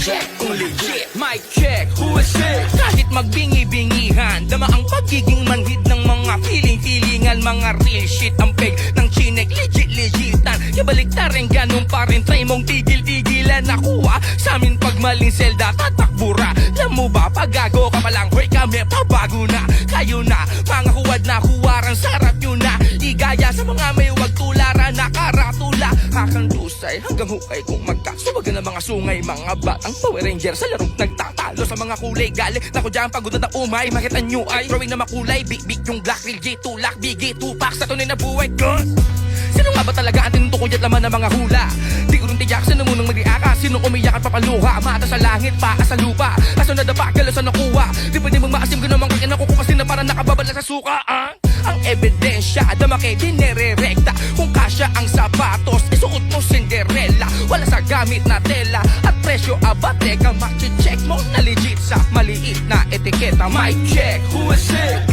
check kung legit. Mic check, who is it? Kahit magbingi-bingihan, dama ang pagiging manhid ng mga feeling-feelingan. Mga real shit ang peg ng chinek, legit-legitan. Ibalik na rin ganun pa rin, try mong tigil-tigilan. Nakuha sa amin pag maling selda, tatakbura. Alam mo ba, pagago ka pa lang, hoy kami pabago na. Kayo na, mga huwad na huwarang sarap yun na. Igaya sa mga may wag tulara, nakaratula. Hakang lusay hanggang hukay kung magkasubagan ng mga sungay. Mga batang Power Ranger sa larong nagtatalo sa mga kulay. Galing na ko dyan pagod na umay, makita nyo ay drawing na makulay. Big yung black, real J, tulak, bigay, tupak sa tunay na buhay ko. Sino nga ba talaga ang tinutukoy at laman ng mga hula? Di ko rin tiyak, sino munang mag-iaka? Sinong umiyak at papaluha? Mata sa langit, paa sa lupa. Aso na dapa, galos na nakuha. Di pwede mong maasim ko namang kakina ko kasi na parang nakababala sa suka. Ang ebidensya, dama kay dinere-rekta. Kung kasya ang sapatos, isuot mo Cinderella. Wala sa gamit na tela at presyo abate ka. Check mo na legit sa maliit na etiketa. Mic check, who is it?